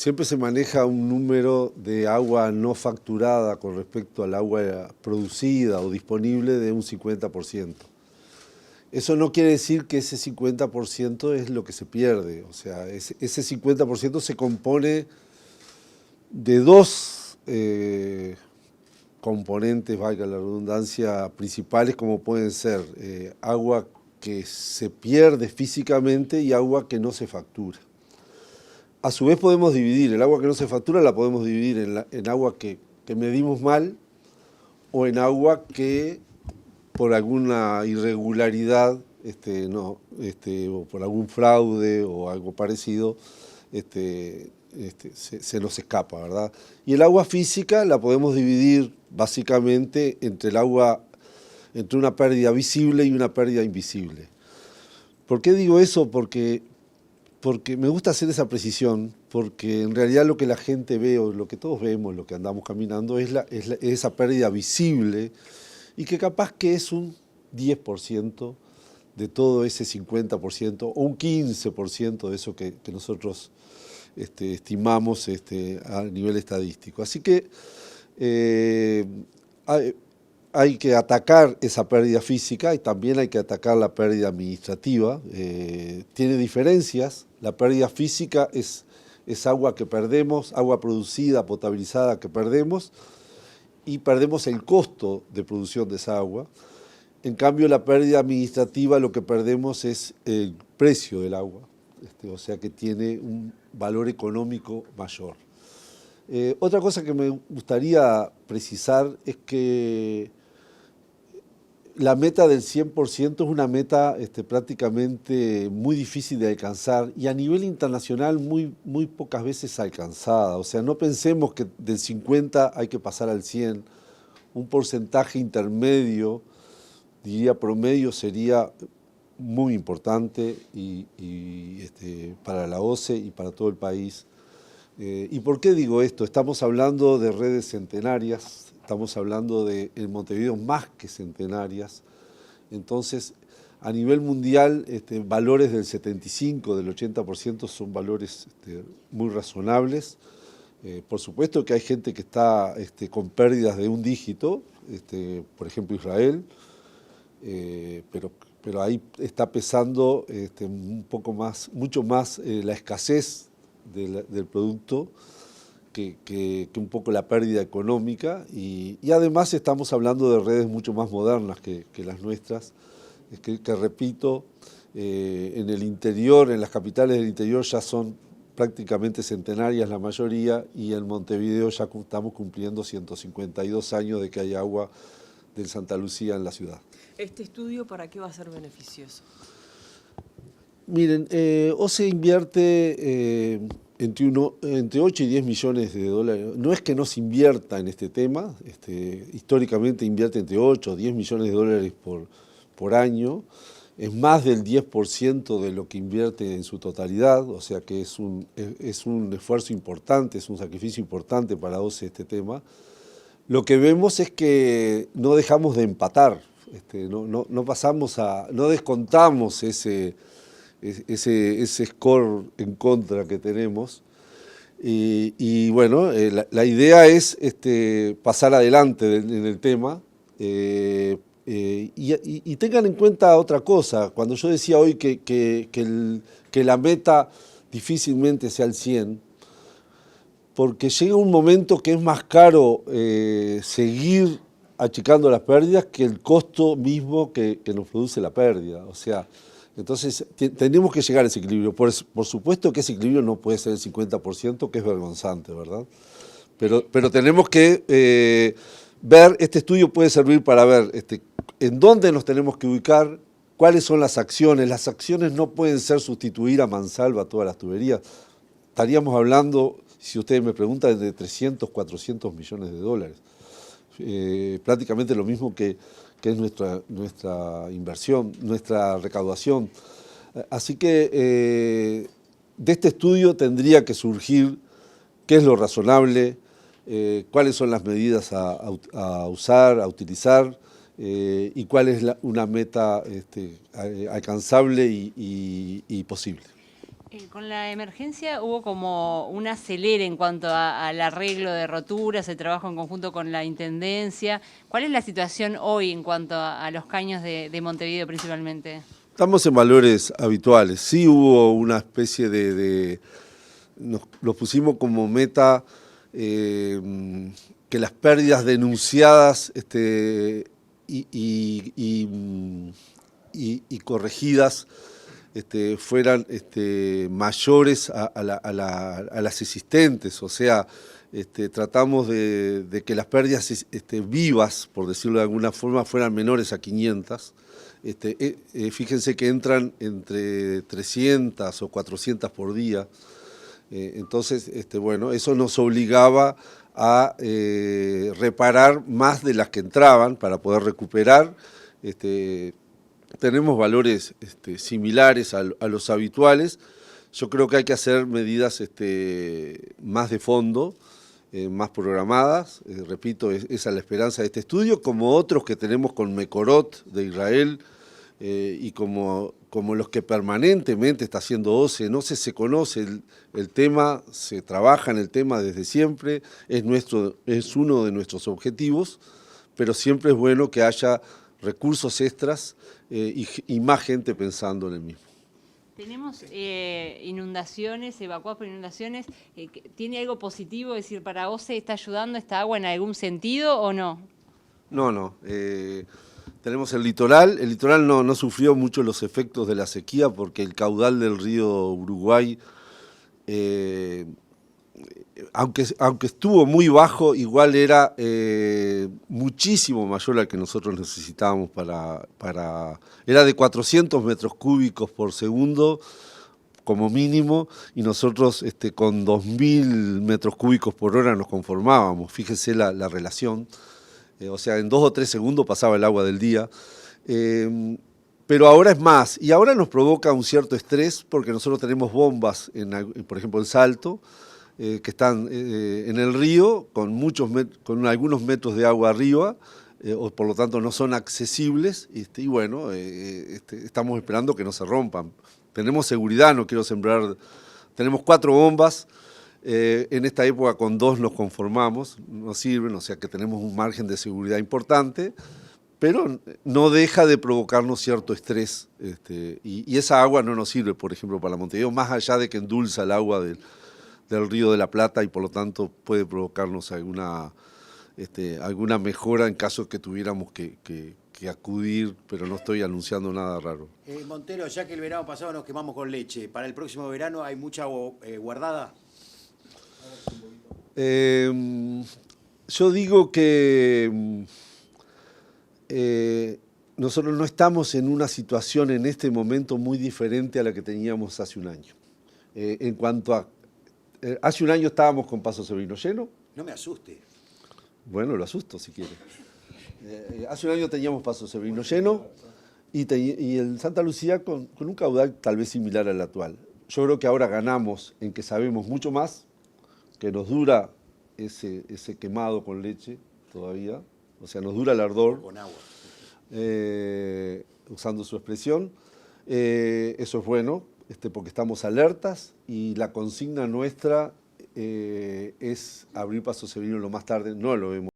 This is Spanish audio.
siempre se maneja un número de agua no facturada con respecto al agua producida o disponible de un 50%. Eso no quiere decir que ese 50% es lo que se pierde. O sea, ese 50% se compone de dos componentes, valga la redundancia, principales, como pueden ser agua que se pierde físicamente y agua que no se factura. A su vez podemos dividir, el agua que no se factura la podemos dividir en agua que medimos mal o en agua que por alguna irregularidad o por algún fraude o algo parecido se nos escapa, ¿verdad? Y el agua física la podemos dividir básicamente entre una pérdida visible y una pérdida invisible. ¿Por qué digo eso? Porque me gusta hacer esa precisión, porque en realidad lo que la gente ve, o lo que todos vemos, lo que andamos caminando, es esa pérdida visible, y que capaz que es un 10% de todo ese 50%, o un 15% de eso que nosotros estimamos a nivel estadístico. Así que hay que atacar esa pérdida física y también hay que atacar la pérdida administrativa. Tiene diferencias. La pérdida física es agua que perdemos, agua producida, potabilizada que perdemos, y perdemos el costo de producción de esa agua. En cambio, la pérdida administrativa, lo que perdemos es el precio del agua, o sea que tiene un valor económico mayor. Otra cosa que me gustaría precisar es que la meta del 100% es una meta prácticamente muy difícil de alcanzar y a nivel internacional muy pocas veces alcanzada. O sea, no pensemos que del 50 hay que pasar al 100. Un porcentaje intermedio, diría promedio, sería muy importante para la OCE y para todo el país. ¿Y por qué digo esto? Estamos hablando de redes centenarias, estamos hablando de, en Montevideo, más que centenarias. Entonces, a nivel mundial, valores del 75, del 80% son valores muy razonables. Por supuesto que hay gente que está con pérdidas de un dígito, por ejemplo Israel, pero ahí está pesando un poco más, mucho más la escasez del producto que un poco la pérdida económica, y además estamos hablando de redes mucho más modernas que las nuestras, que repito, en el interior, en las capitales del interior ya son prácticamente centenarias la mayoría, y en Montevideo ya estamos cumpliendo 152 años de que hay agua del Santa Lucía en la ciudad. ¿Este estudio para qué va a ser beneficioso? Miren, OCE invierte entre 8 y 10 millones de dólares. No es que no se invierta en este tema, históricamente invierte entre 8 o 10 millones de dólares por año. Es más del 10% de lo que invierte en su totalidad, o sea que es un esfuerzo importante, es un sacrificio importante para OCE este tema. Lo que vemos es que no dejamos de empatar, no descontamos ese score en contra que tenemos. Y bueno, la idea es pasar adelante en el tema. Y tengan en cuenta otra cosa. Cuando yo decía hoy que la meta difícilmente sea el 100, porque llega un momento que es más caro seguir achicando las pérdidas que el costo mismo que nos produce la pérdida. O sea, entonces tenemos que llegar a ese equilibrio. Por supuesto que ese equilibrio no puede ser el 50%, que es vergonzante, ¿verdad? Pero tenemos que ver, este estudio puede servir para ver en dónde nos tenemos que ubicar, cuáles son las acciones. Las acciones no pueden ser sustituir a mansalva todas las tuberías. Estaríamos hablando, si ustedes me preguntan, de 300, 400 millones de dólares. Prácticamente lo mismo que es nuestra inversión, nuestra recaudación. Así que de este estudio tendría que surgir qué es lo razonable, cuáles son las medidas a usar, a utilizar, y cuál es una meta alcanzable y posible. Con la emergencia hubo como un acelere en cuanto al arreglo de roturas, el trabajo en conjunto con la Intendencia. ¿Cuál es la situación hoy en cuanto a los caños de Montevideo principalmente? Estamos en valores habituales. Sí hubo una especie nos pusimos como meta que las pérdidas denunciadas y corregidas fueran mayores a las existentes. O sea, tratamos de que las pérdidas vivas, por decirlo de alguna forma, fueran menores a 500. Fíjense que entran entre 300 o 400 por día. Entonces, bueno, eso nos obligaba a reparar más de las que entraban para poder recuperar. Tenemos valores similares a los habituales. Yo creo que hay que hacer medidas más de fondo, más programadas. Repito, esa es la esperanza de este estudio, como otros que tenemos con Mekorot de Israel y como los que permanentemente está haciendo OCE. En OCE se conoce el tema, se trabaja en el tema desde siempre, es uno de nuestros objetivos, pero siempre es bueno que haya recursos extras y más gente pensando en el mismo. Tenemos inundaciones, evacuados por inundaciones. ¿Tiene algo positivo? Es decir, ¿para OCE está ayudando esta agua en algún sentido o no? No. Tenemos el litoral. El litoral no sufrió mucho los efectos de la sequía porque el caudal del río Uruguay, aunque estuvo muy bajo, igual era muchísimo mayor al que nosotros necesitábamos era de 400 metros cúbicos por segundo como mínimo, y nosotros con 2.000 metros cúbicos por hora nos conformábamos. Fíjese la relación. O sea, en 2 o 3 segundos pasaba el agua del día. Pero ahora es más, y ahora nos provoca un cierto estrés porque nosotros tenemos bombas, por ejemplo en Salto, que están en el río con algunos metros de agua arriba, o por lo tanto no son accesibles, y bueno, estamos esperando que no se rompan. Tenemos seguridad, no quiero sembrar, tenemos 4 bombas. En esta época con 2 nos conformamos, nos sirven, o sea que tenemos un margen de seguridad importante, pero no deja de provocarnos cierto estrés, y esa agua no nos sirve, por ejemplo, para Montevideo, más allá de que endulza el agua del Río de la Plata y por lo tanto puede provocarnos alguna mejora en caso que tuviéramos que acudir, pero no estoy anunciando nada raro. Montero, ya que el verano pasado nos quemamos con leche, ¿para el próximo verano hay mucha agua guardada? Yo digo que nosotros no estamos en una situación en este momento muy diferente a la que teníamos hace un año. En cuanto a... hace un año estábamos con Paso Severino lleno. No me asuste. Bueno, lo asusto si quiere. Hace un año teníamos Paso Severino lleno y el Santa Lucía con un caudal tal vez similar al actual. Yo creo que ahora ganamos en que sabemos mucho más, que nos dura ese quemado con leche todavía, o sea, nos dura el ardor. Con agua. Usando su expresión. Eso es bueno, porque estamos alertas y la consigna nuestra es abrir Paso Severino lo más tarde, no lo vemos